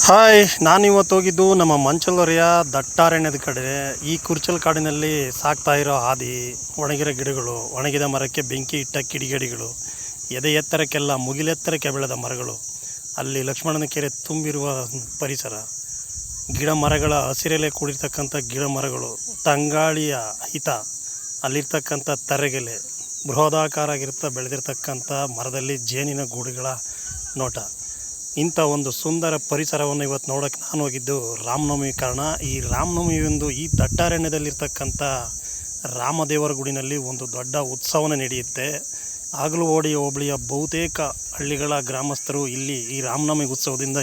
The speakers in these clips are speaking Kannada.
ಹಾಯ್, ನಾನಿವತ್ತು ಹೋಗಿದ್ದು ನಮ್ಮ ಮಂಚಲದೊರೆಯ ದಟ್ಟಾರಣ್ಯದ ಕಡೆ. ಈ ಕುರ್ಚಲ್ ಕಾಡಿನಲ್ಲಿ ಸಾಕ್ತಾ ಇರೋ ಹಾದಿ, ಒಣಗಿರೋ ಗಿಡಗಳು, ಒಣಗಿದ ಮರಕ್ಕೆ ಬೆಂಕಿ ಇಟ್ಟ ಕಿಡಿಗೇಡಿಗಳು, ಎದೆ ಎತ್ತರಕ್ಕೆಲ್ಲ ಮುಗಿಲೆತ್ತರಕ್ಕೆ ಬೆಳೆದ ಮರಗಳು, ಅಲ್ಲಿ ಲಕ್ಷ್ಮಣನ ಕೆರೆ ತುಂಬಿರುವ ಪರಿಸರ, ಗಿಡ ಮರಗಳ ಹಸಿರೆಲೆ ಕೂಡಿರ್ತಕ್ಕಂಥ ಗಿಡ ಮರಗಳು, ತಂಗಾಳಿಯ ಹಿತ, ಅಲ್ಲಿರ್ತಕ್ಕಂಥ ತರೆಗೆಲೆ, ಬೃಹದಾಕಾರ ಬೆಳೆದಿರ್ತಕ್ಕಂಥ ಮರದಲ್ಲಿ ಜೇನಿನ ಗೂಡುಗಳ ನೋಟ. ಇಂಥ ಒಂದು ಸುಂದರ ಪರಿಸರವನ್ನು ಇವತ್ತು ನೋಡೋಕ್ಕೆ ನಾನು ಹೋಗಿದ್ದು ರಾಮನವಮಿ ಕಾರಣ. ಈ ರಾಮನವಮಿ ಒಂದು ಈ ದಟ್ಟಾರಣ್ಯದಲ್ಲಿರ್ತಕ್ಕಂಥ ರಾಮದೇವರ ಗುಡಿನಲ್ಲಿ ಒಂದು ದೊಡ್ಡ ಉತ್ಸವನ ನಡೆಯುತ್ತೆ. ಆಗಲುವಾಡಿ ಹೋಬಳಿಯ ಬಹುತೇಕ ಹಳ್ಳಿಗಳ ಗ್ರಾಮಸ್ಥರು ಇಲ್ಲಿ ಈ ರಾಮನವಮಿ ಉತ್ಸವದಿಂದ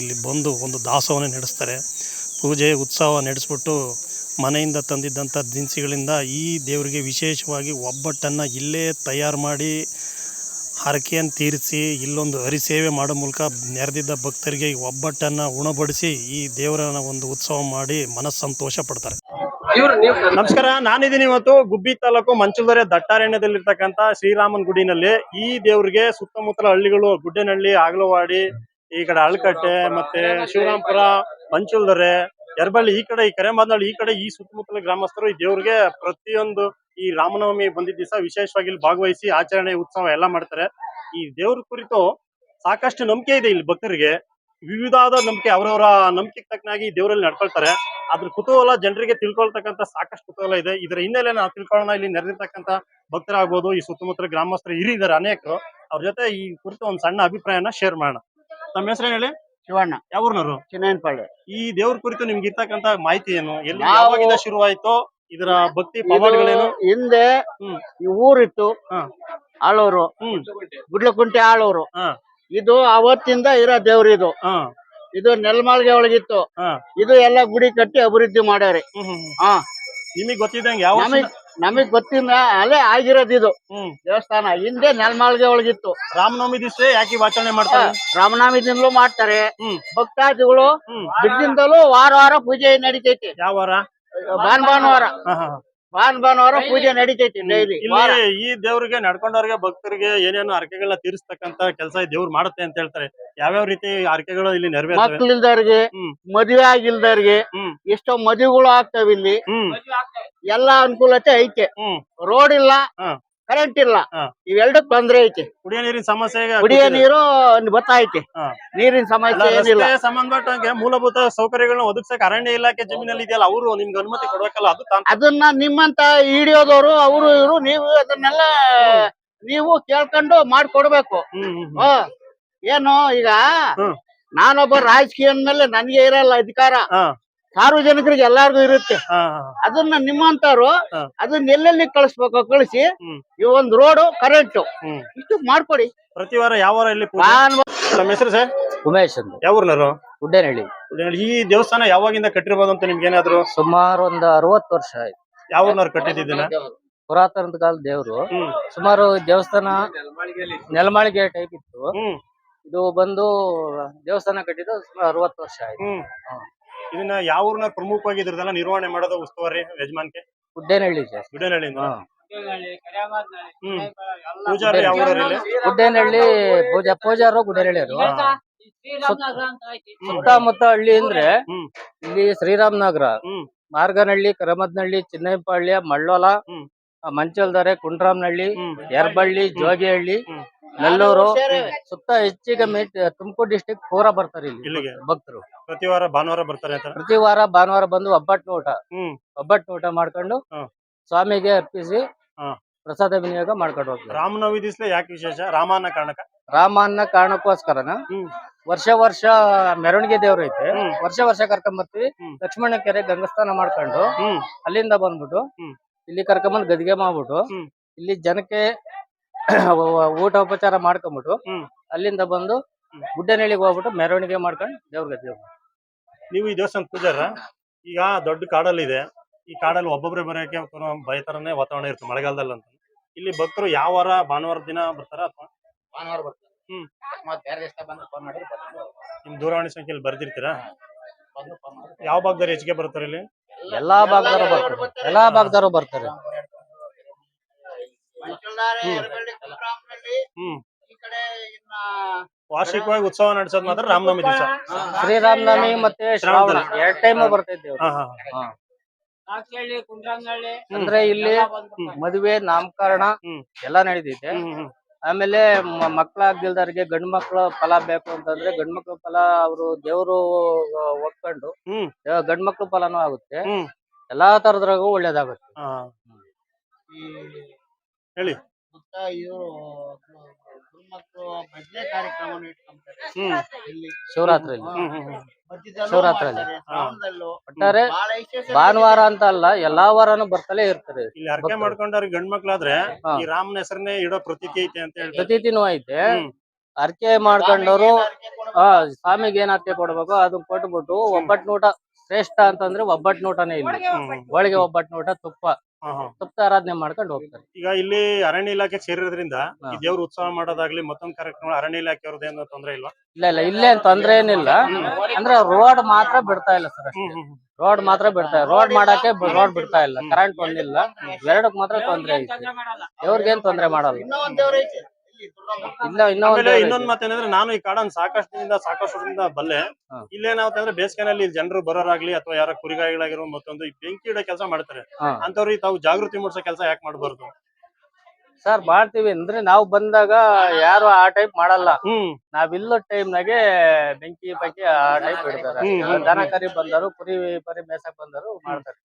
ಇಲ್ಲಿ ಬಂದು ಒಂದು ದಾಸೋಹನ ನಡೆಸ್ತಾರೆ. ಪೂಜೆ ಉತ್ಸವ ನಡೆಸ್ಬಿಟ್ಟು ಮನೆಯಿಂದ ತಂದಿದ್ದಂಥ ದಿನಸಿಗಳಿಂದ ಈ ದೇವರಿಗೆ ವಿಶೇಷವಾಗಿ ಒಬ್ಬಟ್ಟನ್ನು ಇಲ್ಲೇ ತಯಾರು ಮಾಡಿ ಹರಕೆಯನ್ನು ತೀರಿಸಿ ಇಲ್ಲೊಂದು ಹರಿಸೇವೆ ಮಾಡೋ ಮೂಲಕ ನೆರೆದಿದ್ದ ಭಕ್ತರಿಗೆ ಒಬ್ಬಟ್ಟನ್ನು ಉಣಬಡಿಸಿ ಈ ದೇವರ ಒಂದು ಉತ್ಸವ ಮಾಡಿ ಮನಸ್ಸಂತೋಷ ಪಡ್ತಾರೆ. ನಮಸ್ಕಾರ, ನಾನಿದ್ದೀನಿ ಇವತ್ತು ಗುಬ್ಬಿ ತಾಲೂಕು ಮಂಚಲದೊರೆ ದಟ್ಟಾರಣ್ಯದಲ್ಲಿರ್ತಕ್ಕಂಥ ಶ್ರೀರಾಮನ ಗುಡಿನಲ್ಲಿ. ಈ ದೇವರಿಗೆ ಸುತ್ತಮುತ್ತಲ ಹಳ್ಳಿಗಳು, ಗುಡ್ಡೇನಹಳ್ಳಿ, ಆಗಲವಾಡಿ, ಈ ಕಡೆ ಅಳಕಟ್ಟೆ, ಮತ್ತೆ ಶಿವರಾಂಪುರ, ಮಂಚಲದೊರೆ, ಯರಬಳ್ಳಿ, ಈ ಕಡೆ ಈ ಕರೆಮಾದನಹಳ್ಳಿ, ಈ ಕಡೆ ಈ ಸುತ್ತಮುತ್ತಲ ಗ್ರಾಮಸ್ಥರು ಈ ದೇವ್ರಿಗೆ ಪ್ರತಿಯೊಂದು ಈ ರಾಮನವಮಿ ಬಂದಿದ್ದ ದಿವಸ ವಿಶೇಷವಾಗಿ ಇಲ್ಲಿ ಭಾಗವಹಿಸಿ ಆಚರಣೆ ಉತ್ಸವ ಎಲ್ಲ ಮಾಡ್ತಾರೆ. ಈ ದೇವ್ರ ಕುರಿತು ಸಾಕಷ್ಟು ನಂಬಿಕೆ ಇದೆ ಇಲ್ಲಿ ಭಕ್ತರಿಗೆ. ವಿವಿಧವಾದ ನಂಬಿಕೆ, ಅವರವರ ನಂಬಿಕೆಗೆ ತಕ್ಕನಾಗಿ ಈ ದೇವರಲ್ಲಿ ನಡ್ಕೊಳ್ತಾರೆ. ಅದ್ರ ಕುತೂಹಲ ಜನರಿಗೆ ತಿಳ್ಕೊಳ್ತಕ್ಕಂಥ ಸಾಕಷ್ಟು ಕುತೂಹಲ ಇದೆ. ಇದರ ಹಿನ್ನೆಲೆ ನಾವು ತಿಳ್ಕೊಳ್ಳೋಣ. ಇಲ್ಲಿ ನೆರೆದಿರ್ತಕ್ಕಂಥ ಭಕ್ತರಾಗ್ಬೋದು, ಈ ಸುತ್ತಮುತ್ತಲ ಗ್ರಾಮಸ್ಥರು ಹಿರಿಯರು ಅನೇಕರು, ಅವ್ರ ಜೊತೆ ಈ ಕುರಿತು ಒಂದು ಸಣ್ಣ ಅಭಿಪ್ರಾಯನ ಶೇರ್ ಮಾಡೋಣ. ತಮ್ಮ ಹೆಸರೇನು ಹೇಳಿ? ಶಿವಣ್ಣ. ಯಾವೂರ್ನವರು? ಚಿನ್ನಯನಪಳ್ಳಿ. ಈ ದೇವ್ರ ಕುರಿತು ನಿಮ್ಗೆ ಇರ್ತಕ್ಕಂಥ ಮಾಹಿತಿ ಏನು? ಎಲ್ಲಿ ಯಾವಾಗಿಂದ ಶುರುವಾಯ್ತು? ಇದರ ಭಕ್ತಿ ಪವಾಡಗಳೇನು? ಹಿಂದೆ ಈ ಊರಿತ್ತು, ಆಳೂರು, ಗುಡ್ಲಕುಂಟೆ ಆಳೂರು. ಇದು ಅವತ್ತಿಂದ ಇರೋ ದೇವ್ರ. ಇದು ನೆಲ್ಮಾಳ್ಗೆ ಒಳಗಿತ್ತು. ಇದು ಎಲ್ಲ ಗುಡಿ ಕಟ್ಟಿ ಅಭಿವೃದ್ಧಿ ಮಾಡ್ಯಾರಿ. ನಿಮಗ್ ಗೊತ್ತಿದ್ದಂಗೆ ಯಾವ? ನಮಗ್ ಗೊತ್ತಿಲ್ಲ, ಅಲ್ಲೇ ಆಗಿರೋದು ಇದು ದೇವಸ್ಥಾನ. ಹಿಂದೆ ನೆಲ್ಮಾಳ್ಗೆ ಒಳಗಿತ್ತು. ರಾಮನವಮಿ ದಿವಸ ಯಾಕೆ ಆಚರಣೆ ಮಾಡ್ತಾರೆ? ರಾಮನವಮಿ ದಿನಲೂ ಮಾಡ್ತಾರೆ. ಭಕ್ತಾದಿಗಳು ಬಿಡ್ದಿಂದಲೂ ವಾರ ವಾರ ಪೂಜೆ ನಡೀತೈತಿ. ಯಾವ ವಾರ? ಭಾನುವಾರ ಪೂಜೆ ನಡೀತೈತಿ ಡೈಲಿ. ಈ ದೇವ್ರಿಗೆ ನಡ್ಕೊಂಡವ್ರಿಗೆ ಭಕ್ತರಿಗೆ ಏನೇನು ಹರಕೆಗಳನ್ನ ತೀರಿಸ್ತಕ್ಕಂತ ಕೆಲಸ ದೇವ್ರು ಮಾಡುತ್ತೆ ಅಂತ ಹೇಳ್ತಾರೆ. ಯಾವ್ಯಾವ ರೀತಿ ಹರಕೆಗಳು ಇಲ್ಲಿ ನೆರವೇರ್ತವೆ? ಮಕ್ಳಿಲ್ದವ್ರಿಗೆ, ಮದುವೆ ಆಗಿಲ್ದವ್ರಿಗೆ ಎಷ್ಟೋ ಮದುವೆಗಳು ಆಗ್ತಾವ. ಇಲ್ಲಿ ಎಲ್ಲಾ ಅನುಕೂಲತೆ ಐತೆ. ರೋಡ್ ಇಲ್ಲ, ಕರೆಂಟ್ ಇಲ್ಲ, ಇವೆರಡಕ್ ತೊಂದ್ರೆ ಐತಿ. ಕುಡಿಯೋ ನೀರಿನ ಸಮಸ್ಯೆ, ಕುಡಿಯೋ ನೀರು ಬತ್ತೈತಿ. ನೀರಿನ ಸಮಸ್ಯೆ ಏನಿಲ್ಲ. ಸಂಬಂಧಪಟ್ಟಂಗೆ ಮೂಲಭೂತ ಸೌಕರ್ಯಗಳನ್ನ ಒದಗಿಸಕ್ಕೆ ಅರಣ್ಯ ಇಲಾಖೆ ಜಮೀನಲ್ಲಿ ಇದೆಯಲ್ಲ, ಅವರು ನಿಮ್ಗೆ ಅನುಮತಿ ಕೊಡ್ಬೇಕಲ್ಲ? ಅದನ್ನ ನಿಮ್ಮಂತ ಹಿಡಿಯೋದವ್ರು ಅವರು ಇವರು ನೀವು ಅದನ್ನೆಲ್ಲ ನೀವು ಕೇಳ್ಕೊಂಡು ಮಾಡ್ಕೊಡ್ಬೇಕು. ಏನು ಈಗ ನಾನೊಬ್ಬ ರಾಜಕೀಯ ಮೇಲೆ ನನ್ಗೆ ಇರಲ್ಲ ಅಧಿಕಾರ, ಸಾರ್ವಜನಿಕರಿಗೆ ಎಲ್ಲಾರ್ಗು ಇರುತ್ತೆ. ಅದನ್ನ ನಿಮ್ಮಂತವ್ರು ಅದನ್ನ ಎಲ್ಲೆಲ್ಲಿ ಕಳಿಸ್ಬೇಕು ಕಳಿಸಿ ಈ ಒಂದ್ ರೋಡು, ಕರೆಂಟ್ ಇಷ್ಟು ಮಾಡ್ಕೊಡಿ. ಪ್ರತಿ ವಾರ ಯಾವ ವಾರ ಇಲ್ಲಿ? ನಮ್ಮ ಹೆಸರು ಸರ್? ಉಮೇಶ್ ಅಂತ. ಯಾವೂರ್ನವರು? ಗುಡ್ಡೇನಹಳ್ಳಿ. ಈ ದೇವಸ್ಥಾನ ಯಾವಾಗಿಂದ ಕಟ್ಟಿರ್ಬೋದು ಅಂತ ನಿಮ್ಗೆ ಏನಾದ್ರು? ಸುಮಾರು ಒಂದು 60 ವರ್ಷ ಆಯ್ತು. ಯಾವೂರ್ನವ್ರು ಕಟ್ಟಿದ್ದಿನ? ಪುರಾತನದ ಕಾಲದ ದೇವ್ರು. ಸುಮಾರು ದೇವಸ್ಥಾನ ನೆಲಮಾಳಿಗೆ ಟೈಪ್ ಇತ್ತು. ಇದು ಬಂದು ದೇವಸ್ಥಾನ ಕಟ್ಟಿದ್ದು ಸುಮಾರು 60 ವರ್ಷ ಆಯ್ತು. ಇದನ್ನ ಯಾವ ಊರ್ನ ಪ್ರಮುಖವಾಗಿ ಇದ್ರದೆಲ್ಲ ನಿರ್ವಹಣೆ ಮಾಡೋದು ಉಸ್ತುವಾರಿ ಯಜಮಾನ್ಕೆ? ಗುಡ್ಡೇನಹಳ್ಳಿ ಸರ್. ಗುಡ್ಡೇನಹಳ್ಳಿಯಿಂದ. ಪೂಜಾರಿ ಯಾವ ಊರಲ್ಲಿ? ಗುಡ್ಡೇನಹಳ್ಳಿ ಪೂಜಾರು ಗುಡ್ಡೇನಹಳ್ಳಿಯವರು. ಸುತ್ತಮುತ್ತ ಹಳ್ಳಿ ಅಂದ್ರೆ ಇಲ್ಲಿ ಶ್ರೀರಾಮನಗರ, ಮಾರ್ಗನಹಳ್ಳಿ, ಕರಮದ್ನಹಳ್ಳಿ, ಚಿನ್ನಯನಪಾಳ್ಯ, ಮಳ್ಳೋಲ, ಮಂಚಲದೊರೆ, ಕುಂಡ್ರಾಮನಹಳ್ಳಿ, ಯರಬಳ್ಳಿ, ಜೋಗಿಹಳ್ಳಿ, ನೆಲ್ಲೂರು ಸುತ್ತ ಹೆಚ್ಚಿಗೆ ತುಮಕೂರು ಡಿಸ್ಟಿಕ್ ಪೂರ ಬರ್ತಾರೆ ಇಲ್ಲಿಗೆ ಭಕ್ತರು. ಪ್ರತಿ ವಾರ ಭಾನುವಾರ ಬರ್ತಾರೆ. ಪ್ರತಿ ವಾರ ಭಾನುವಾರ ಬಂದು ಒಬ್ಬಟ್ಟು ಊಟ ಮಾಡ್ಕೊಂಡು ಸ್ವಾಮಿಗೆ ಅರ್ಪಿಸಿ ಪ್ರಸಾದ ವಿನಿಯೋಗ ಮಾಡ್ಕೊಂಡು ಹೋಗ್ತಾರೆ. ರಾಮನವಮಿ ದಿವಸ ಯಾಕೆ ವಿಶೇಷ? ರಾಮನ್ನ ಕಾರಣಕ್ಕೋಸ್ಕರನ ವರ್ಷ ಮೆರವಣಿಗೆ ದೇವ್ರು ಐತೆ. ವರ್ಷ ಕರ್ಕೊಂಬರ್ತೀವಿ. ಲಕ್ಷ್ಮಣ ಕೆರೆ ಗಂಗಸ್ನಾನ ಮಾಡ್ಕೊಂಡು ಅಲ್ಲಿಂದ ಬಂದ್ಬಿಟ್ಟು ಇಲ್ಲಿ ಕರ್ಕೊಂಬಂದ್ ಗದಿಗೆ ಮಾಡ್ಬಿಟ್ಟು ಇಲ್ಲಿ ಜನಕ್ಕೆ ಊಟ ಉಪಚಾರ ಮಾಡ್ಕೊಂಬಿಟ್ಟು ಅಲ್ಲಿಂದ ಬಂದು ಗುಡ್ಡೇನಹಳ್ಳಿಗೆ ಹೋಗ್ಬಿಟ್ಟು ಮೆರವಣಿಗೆ ಮಾಡ್ಕೊಂಡು ದೇವ್ರಿಗೆ. ನೀವು ಈ ದೇವಸ್ಥಾನ ಪೂಜಾರ? ಈಗ ದೊಡ್ಡ ಕಾಡಲ್ಲಿದೆ. ಈ ಕಾಡಲ್ಲಿ ಒಬ್ಬೊಬ್ರೆ ಬರೋಕೆ ಭಯ ತರನೇ ವಾತಾವರಣ ಇರುತ್ತೆ ಮಳೆಗಾಲದಲ್ಲಿ ಅಂತ. ಇಲ್ಲಿ ಭಕ್ತರು ಯಾವ ವಾರ ಭಾನುವಾರ ದಿನ ಬರ್ತಾರ ಅಥವಾ ಭಾನುವಾರ ಬರ್ತಾರೆ? ನಿಮ್ ದೂರವಾಣಿ ಸಂಖ್ಯೆಯಲ್ಲಿ ಬರ್ದಿರ್ತೀರಾ? ಯಾವ ಭಾಗದವ್ರು ಹೆಚ್ಚಿಗೆ ಬರ್ತಾರೆ ಇಲ್ಲಿ? ಎಲ್ಲಾ ಭಾಗದವರು ಬರ್ತಾರೆ. ವಾರ್ಷಿಕವಾಗಿ ಉತ್ಸವ ನಡೆಸೋದು ಮಾತ್ರ ರಾಮನವಮಿ ದಿವಸ. ಶ್ರೀರಾಮನವಮಿ ಮತ್ತೆ ಶ್ರಾವಣ ಎರಡ್ ಟೈಮ್ ಬರ್ತೈತೆ ದೇವ್ರು. ಹಾ ಹಾ ಹಾ. ಅಂದ್ರೆ ಇಲ್ಲಿ ಮದುವೆ ನಾಮಕರಣ ಎಲ್ಲಾ ನಡೀತೈತೆ. ಆಮೇಲೆ ಮಕ್ಕಳಾಗ್ದಿಲ್ದವ್ರಿಗೆ ಗಂಡ್ ಮಕ್ಳು ಫಲ ಬೇಕು ಅಂತಂದ್ರೆ ಗಂಡ್ ಮಕ್ಳು ಫಲ ಅವರು ದೇವ್ರು ಒಪ್ಕೊಂಡು ಗಂಡ್ ಮಕ್ಳು ಫಲನೂ ಆಗುತ್ತೆ. ಎಲ್ಲಾ ತರದ್ರಾಗೂ ಒಳ್ಳೇದಾಗುತ್ತೆ. ಹೇಳಿ. ಇವರು ಮಕ್ಕಳು ಭಜನೆ ಕಾರ್ಯಕ್ರಮ ಇಟ್ಕೊಂತಾರೆ ಶಿವರಾತ್ರಿಯಲ್ಲಿ. ಶಿವರಾತ್ರಿಯಲ್ಲಿ ಒಟ್ಟಾರೆ ಭಾನುವಾರ ಅಂತ ಅಲ್ಲ, ಎಲ್ಲಾ ವಾರನು ಬರ್ತಲೇ ಇರ್ತಾರೆ. ಇಲ್ಲಿ ಹರಕೆ ಮಾಡ್ಕೊಂಡವ್ರಿಗೆ ಗಂಡ್ ಮಕ್ಳಾದ್ರೆ ಈ ರಾಮನ ಹೆಸರನ್ನೇ ಇಡೋ ಪ್ರತೀತಿ ಐತೆ ಅಂತ ಹೇಳಿ ಪ್ರತೀತಿನೂ ಐತೆ. ಹರಕೆ ಮಾಡ್ಕೊಂಡವ್ರು ಸ್ವಾಮಿಗೆ ಏನ್ ಹರಕೆ ಕೊಡ್ಬೇಕು ಅದನ್ನ ಕೊಟ್ಬಿಟ್ಟು ಒಬ್ಬಟ್ಟು ಊಟ ಶ್ರೇಷ್ಠ ಅಂತಂದ್ರೆ ಒಬ್ಬಟ್ಟು ಊಟನೇ ಇಲ್ಲಿ. ಹೋಳಿಗೆ ಒಬ್ಬಟ್ಟು ಊಟ ತುಪ್ಪ ಆರಾಧನೆ ಮಾಡ್ಕೊಂಡು ಹೋಗ್ತಾರೆ. ಈಗ ಇಲ್ಲಿ ಅರಣ್ಯ ಇಲಾಖೆ ಸೇರಿರೋದ್ರಿಂದ ಈ ದೇವ್ರ ಉತ್ಸವ ಮಾಡೋದಾಗ್ಲಿ ಮತ್ತೊಂದ್ ಕಾರ್ಯಕ್ರಮ ಅರಣ್ಯ ಇಲಾಖೆ ಅವ್ರದ್ದು ಏನು ತೊಂದ್ರೆ ಇಲ್ವಾ? ಇಲ್ಲ ಇಲ್ಲೇ ತೊಂದ್ರೆ ಏನಿಲ್ಲ. ಅಂದ್ರೆ ರೋಡ್ ಮಾತ್ರ ಬಿಡ್ತಾ ಇಲ್ಲ ಸರ್. ರೋಡ್ ಮಾತ್ರ ರೋಡ್ ಮಾಡಕ್ಕೆ ರೋಡ್ ಬಿಡ್ತಾ ಇಲ್ಲ. ಕರೆಂಟ್ ಒಂದಿಲ್ಲ, ಎರಡಕ್ ಮಾತ್ರ ತೊಂದ್ರೆ ಐತಿ. ದೇವ್ರಿಗೇನ್ ತೊಂದ್ರೆ ಮಾಡಲ್ಲ. ಇಲ್ಲ ಇನ್ನೊಂದ್ ಮತ್ತೇನಂದ್ರೆ ನಾನು ಈ ಕಾಡನ್ ಸಾಕಷ್ಟು ವರ್ಷದಿಂದ ಬಲ್ಲೆ. ಇಲ್ಲೇನಾಗುತ್ತೆ ಅಂದ್ರೆ ಬೇಸಿಗೆನಲ್ಲಿ ಜನರು ಬರೋರಾಗ್ಲಿ ಅಥವಾ ಯಾರ ಕುರಿಗಾಯಿಗಳಾಗಿರೋ ಮತ್ತೊಂದು ಈ ಬೆಂಕಿ ಇಡೋ ಕೆಲಸ ಮಾಡ್ತಾರೆ. ಅಂತವ್ರಿಗೆ ತಾವು ಜಾಗೃತಿ ಮೂಡಿಸೋ ಕೆಲಸ ಯಾಕೆ ಮಾಡಬಾರ್ದು ಸರ್? ಮಾಡ್ತೀವಿ ಅಂದ್ರೆ ನಾವು ಬಂದಾಗ ಯಾರು ಆ ಟೈಪ್ ಮಾಡಲ್ಲ. ನಾವಿಲ್ಲ ಟೈಮ್ನಾಗೆ ಬೆಂಕಿ ಪೈಕಿ ಆ ಟೈಪ್ ಇಡ್ತಾರೆ. ದನ ಕರಿ ಬಂದರು ಕುರಿ ಪರಿ ಮೇಸಕ್ ಬಂದರು ಮಾಡ್ತಾರೆ.